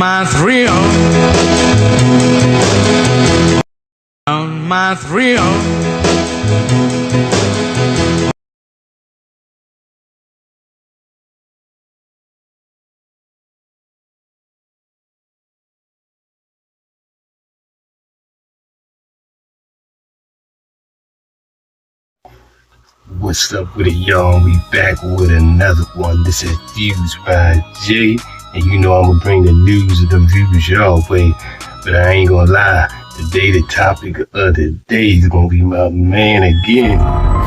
my thrill, on my thrill. What's up with it, y'all? We back with another one. This is Fuse by Jay, and you know I'm gonna bring the news of the views y'all way. But I ain't gonna lie, today the topic of the day is gonna be my man again,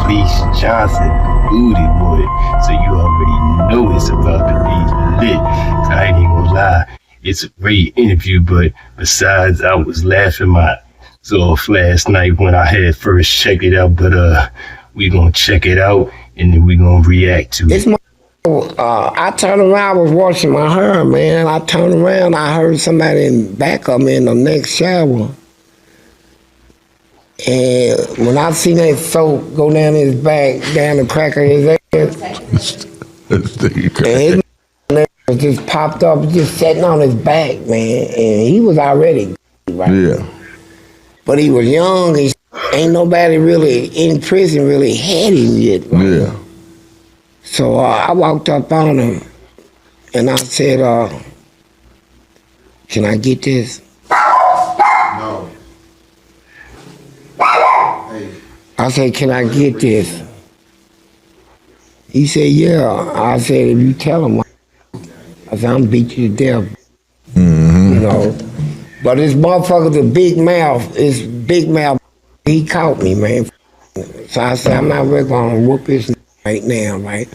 Fleece Johnson, Booty Boy. So you already know it's about to be lit. I ain't even gonna lie, it's a great interview, but besides, I was laughing my off last night when I had first checked it out, but we gonna check it out and then we gonna react to it. I turned around, I was washing my hair, man. I turned around, I heard somebody in back of me in the next shower. And when I seen that soap go down his back, down the crack of his ass, and his just popped up, just sitting on his back, man. And he was already right. Yeah. But he was young, and ain't nobody really in prison really had him yet. Right? Yeah. So I walked up on him and I said, can I get this? No. Hey. I said, can I get this? He said, yeah. I said, if you tell him, I said, I'm beat you to death. Mm-hmm. You know. But this motherfucker's a big mouth. It's big mouth. He caught me, man. So I said, I'm not really gonna whoop his right now, right?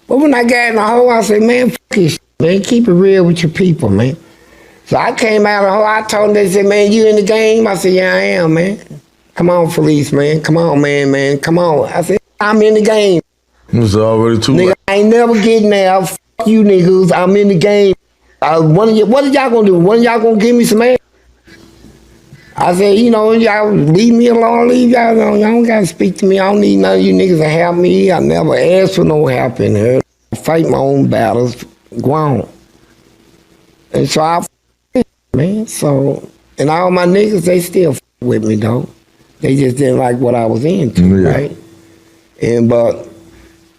But when I got in the hole, I said, man, fuck this shit, man. Keep it real with your people, man. So I came out of the hole, I told them, they said, man, you in the game? I said, yeah, I am, man. Come on, Fleece, man. Come on, man. Come on. I said, I'm in the game. It was already too late. Nigga, I ain't never getting there. Fuck you niggas. I'm in the game. What are y'all gonna do? One of y'all gonna give me some ass? I said, you know, y'all leave me alone, y'all don't gotta speak to me. I don't need none of you niggas to help me. I never asked for no help in here. I fight my own battles, go on. And so I man, so, and all my niggas, they still with me though. They just didn't like what I was into, right? And but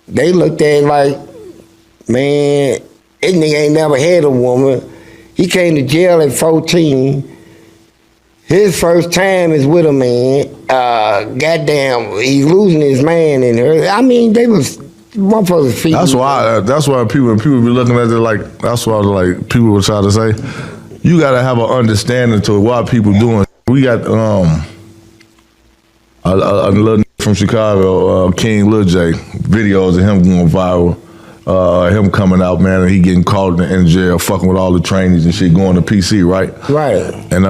they looked at it like, man, this nigga ain't never had a woman. He came to jail at 14. His first time is with a man. Goddamn, he's losing his man in her. I mean, they was motherfuckers feet. That's why people be looking at it like, that's why like people were trying to say, you gotta have an understanding to what people doing. We got a little from Chicago, King Lil J, videos of him going viral. Him coming out, man, and he getting caught in jail, fucking with all the trainees and shit, going to PC, right? Right. And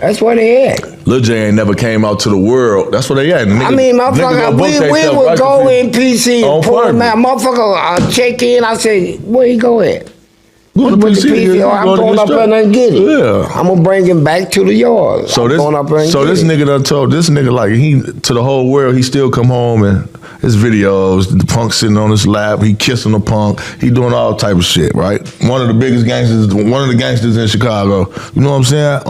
that's where they at. Lil J ain't never came out to the world. That's where they at. I mean, motherfucker, we would go in PC and pull him out. Motherfucker, check in. I said, where he go at? Go to PC. I'm going up there and get it. Yeah. I'm gonna bring him back to the yard. So this nigga done told this nigga like he to the whole world he still come home and his videos, the punk sitting on his lap, he kissing the punk, he doing all type of shit, right? One of the biggest gangsters, one of the gangsters in Chicago. You know what I'm saying?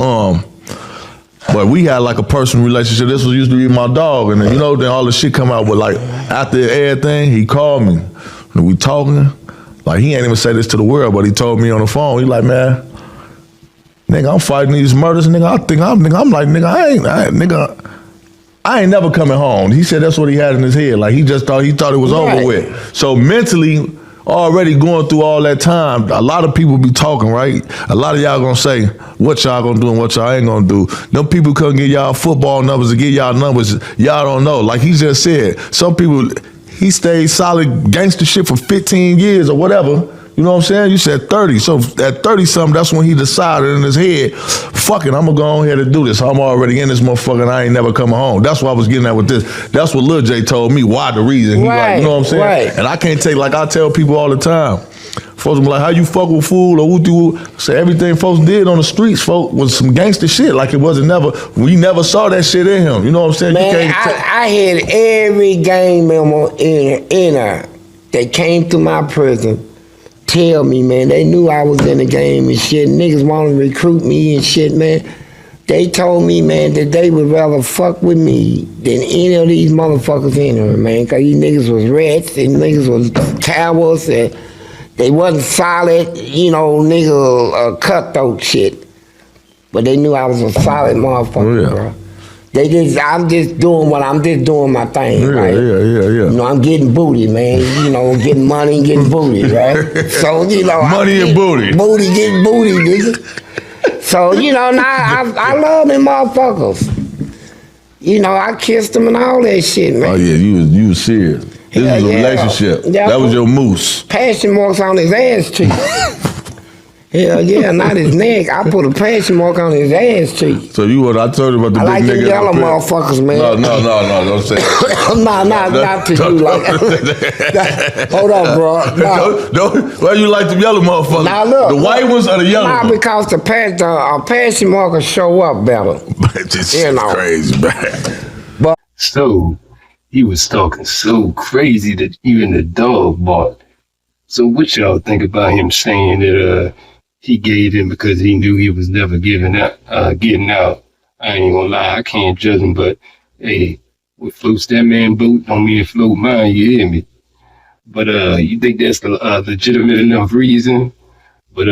But we had like a personal relationship. This was used to be my dog, and then, you know, then all the shit come out. But like after everything, he called me and we talking. Like he ain't even say this to the world, but he told me on the phone. He like, man, nigga, I'm fighting these murders, nigga. I ain't never coming home. He said that's what he had in his head. Like he thought it was over with. So mentally, already going through all that time, a lot of people be talking, right? A lot of y'all gonna say what y'all gonna do and what y'all ain't gonna do. Them people couldn't get y'all football numbers to get y'all numbers. Y'all don't know. Like he just said, some people. He stayed solid gangster shit for 15 years or whatever. You know what I'm saying? You said 30. So at 30-something, that's when he decided in his head, fuck it, I'm going to go on here to do this. I'm already in this motherfucker and I ain't never coming home. That's what I was getting at with this. That's what Lil J told me, why the reason. He like, you know what I'm saying? Right. And I can't take, like I tell people all the time, folks be like, how you fuck with fool or what do you say? Everything folks did on the streets, folks, was some gangster shit. Like it wasn't never, we never saw that shit in him. You know what I'm saying? Man, I had every gang member in her that came to my prison tell me, man. They knew I was in the game and shit. Niggas wanted to recruit me and shit, man. They told me, man, that they would rather fuck with me than any of these motherfuckers in here, man. Cause these niggas was rats and niggas was cowards and they wasn't solid, you know, nigga, cutthroat shit. But they knew I was a solid motherfucker, bro. I'm just doing my thing, right? Yeah. You know, I'm getting booty, man. You know, getting money and getting booty, right? So, you know. Money and booty. Booty, getting booty, nigga. So, you know, now I love them motherfuckers. You know, I kissed them and all that shit, man. Oh, yeah, you was serious. This was a relationship. Yeah, that was your moose. Passion marks on his ass cheek. Hell yeah, not his neck. I put a passion mark on his ass cheek. So I told you about the I big like nigga. them yellow motherfuckers, man. No, don't say that. not to you. Like, hold on, bro. No. Why you like them yellow motherfuckers? Now look, the white ones or the yellow ones? Because the passion markers show up better. This is crazy, man. So, he was talking so crazy that even the dog barked. So what y'all think about him saying that he gave him because he knew he was never getting out? I ain't gonna lie, I can't judge him, but hey, what floats that man boat don't mean it float mine, you hear me? But you think that's the legitimate enough reason? But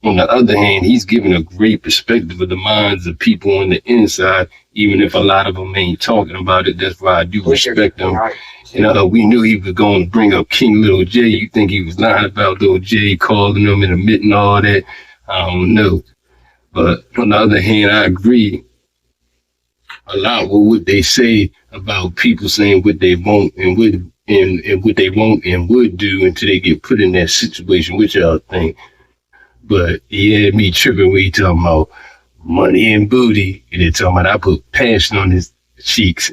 on the other hand, he's giving a great perspective of the minds of people on the inside, even if a lot of them ain't talking about it. That's why I do respect them. And we knew he was going to bring up King Lil J. You think he was lying about Lil J, calling him and admitting all that? I don't know. But on the other hand, I agree a lot with what they say about people saying what they want and what they want and would do until they get put in that situation. What y'all think? But he had me tripping when he talking about money and booty, and then talking about I put passion on his cheeks.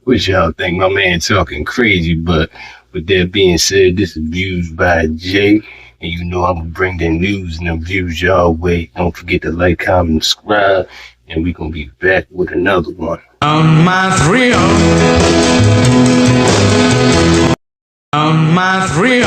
What y'all think? My man talking crazy, but with that being said, this is Views by Jay, and you know I'm gonna bring the news and the views y'all way. Don't forget to like, comment, and subscribe, and we gonna be back with another one. On my 3 On my 3